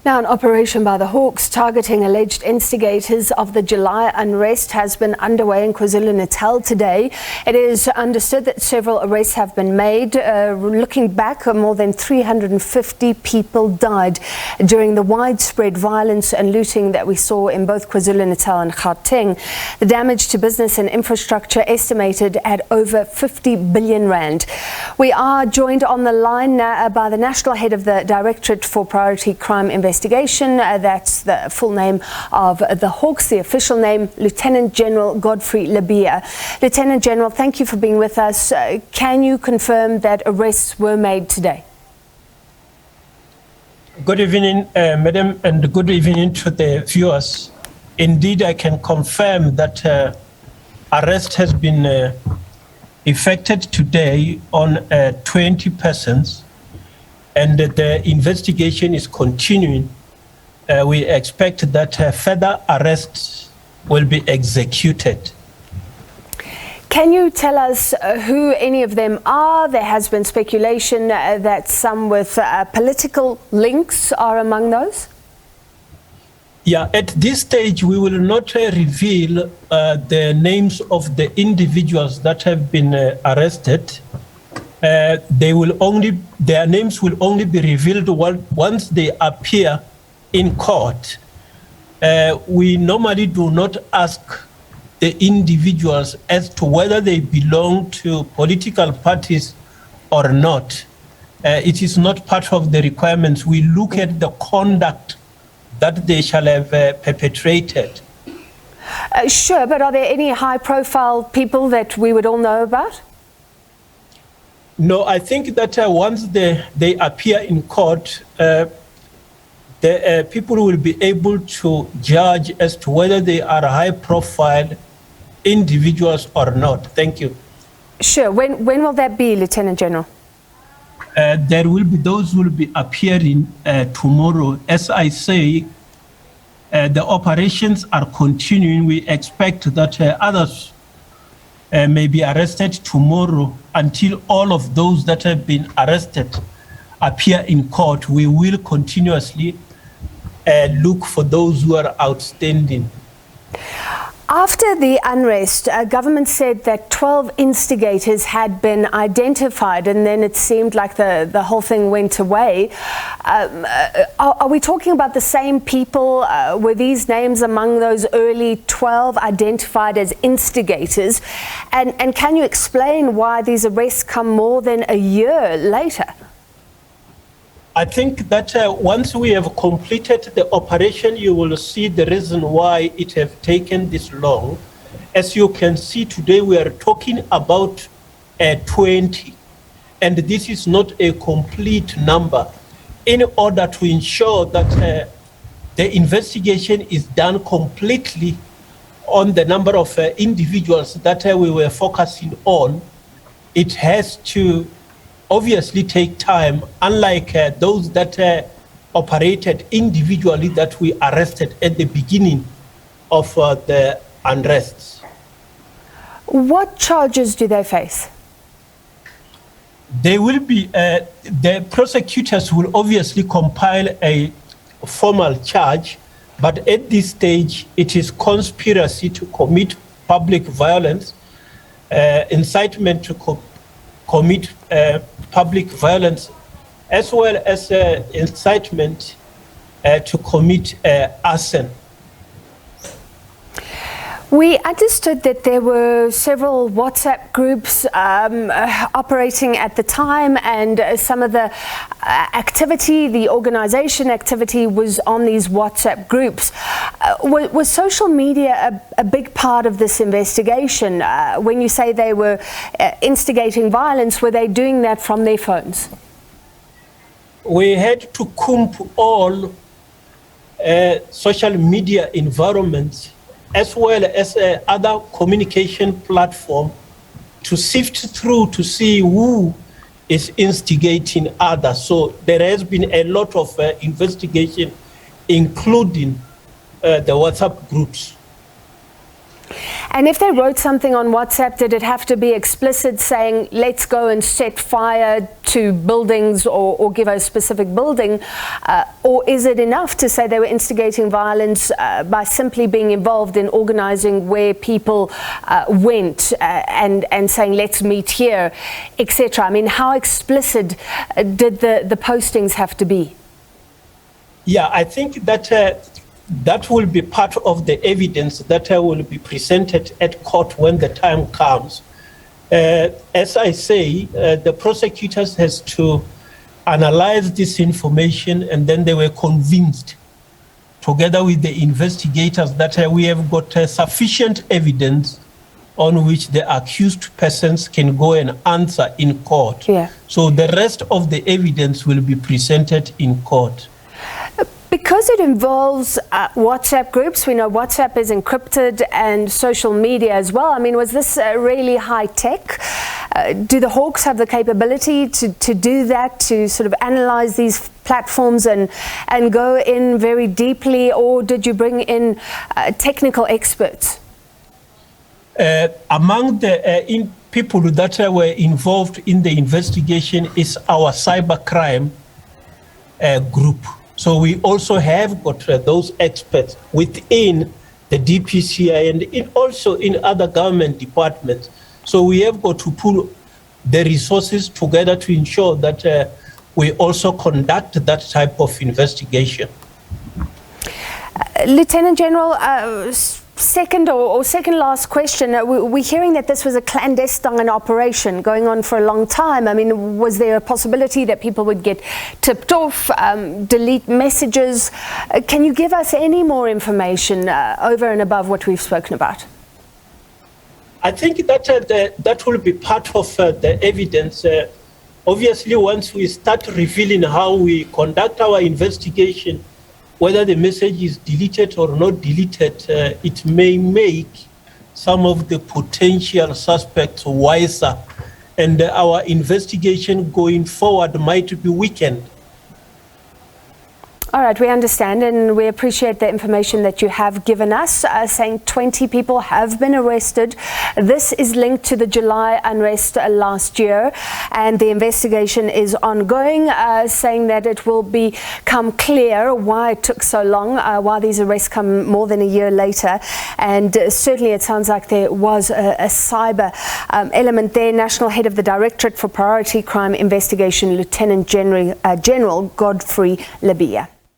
Now, an operation by the Hawks targeting alleged instigators of the July unrest has been underway in KwaZulu-Natal today. It is understood that several arrests have been made. Looking back, more than 350 people died during the widespread violence and looting that we saw in both KwaZulu-Natal and Gauteng. The damage to business and infrastructure estimated at over 50 billion rand. We are joined on the line by the national head of the Directorate for Priority Crime Investigation. That's the full name of the Hawks, the official name, Lieutenant General Godfrey Lebeya. Lieutenant General, thank you for being with us. Can you confirm that arrests were made today? Good evening, Madam, and good evening to the viewers. Indeed, I can confirm that arrest has been effected today on 20 persons. And the investigation is continuing. We expect that further arrests will be executed. Can you tell us who any of them are? There has been speculation that some with political links are among those. Yeah, at this stage, we will not reveal the names of the individuals that have been arrested. Their names will only be revealed once they appear in court. We normally do not ask the individuals as to whether they belong to political parties or not. It is not part of the requirements. We look at the conduct that they shall have perpetrated. Sure, but are there any high-profile people that we would all know about? No, I think that once they appear in court, the people will be able to judge as to whether they are high-profile individuals or not. Thank you. Sure. When will that be, Lieutenant General? There will be those who will be appearing tomorrow. As I say, the operations are continuing. We expect that others may be arrested tomorrow. Until all of those that have been arrested appear in court, we will continuously look for those who are outstanding. After the unrest, government said that 12 instigators had been identified, and then it seemed like the whole thing went away. Are we talking about the same people? Were these names among those early 12 identified as instigators? And can you explain why these arrests come more than a year later? I think that once we have completed the operation, you will see the reason why it has taken this long. As you can see today, we are talking about 20, and this is not a complete number. In order to ensure that the investigation is done completely on the number of individuals that we were focusing on, it has to obviously take time, unlike those that operated individually that we arrested at the beginning of the unrests. What charges do they face? They will be, the prosecutors will obviously compile a formal charge, but at this stage, it is conspiracy to commit public violence, incitement to commit public violence, as well as incitement to commit arson. We understood that there were several WhatsApp groups operating at the time, and some of the activity, the organization activity, was on these WhatsApp groups. Was social media a big part of this investigation? When you say they were instigating violence, were they doing that from their phones? We had to comb all social media environments as well as other communication platform to sift through to see who is instigating others. So there has been a lot of investigation, including the WhatsApp groups. And if they wrote something on WhatsApp, did it have to be explicit, saying, let's go and set fire to buildings or give a specific building? Or is it enough to say they were instigating violence by simply being involved in organizing where people went and saying, let's meet here, etc.? I mean, how explicit did the postings have to be? Yeah, I think that that will be part of the evidence that will be presented at court when the time comes. As I say, the prosecutors has to analyze this information, and then they were convinced, together with the investigators, that we have got sufficient evidence on which the accused persons can go and answer in court. Yeah. So the rest of the evidence will be presented in court. Because it involves WhatsApp groups, we know WhatsApp is encrypted, and social media as well. I mean, was this really high tech? Do the Hawks have the capability to do that, to sort of analyze these platforms and go in very deeply, or did you bring in technical experts? Among the people that were involved in the investigation is our cybercrime group. So we also have got those experts within the DPCI and also in other government departments. So we have got to pull the resources together to ensure that we also conduct that type of investigation. Lieutenant General, second last question. We're hearing that this was a clandestine operation going on for a long time. I mean, was there a possibility that people would get tipped off, delete messages? Can you give us any more information over and above what we've spoken about? I think that that will be part of the evidence. Obviously, once we start revealing how we conduct our investigation, whether the message is deleted or not deleted, it may make some of the potential suspects wiser, and our investigation going forward might be weakened. All right, we understand, and we appreciate the information that you have given us, saying 20 people have been arrested. This is linked to the July unrest last year, and the investigation is ongoing, saying that it will become clear why it took so long, why these arrests come more than a year later. And certainly it sounds like there was a cyber element there. National Head of the Directorate for Priority Crime Investigation, Lieutenant General Godfrey Lebeya.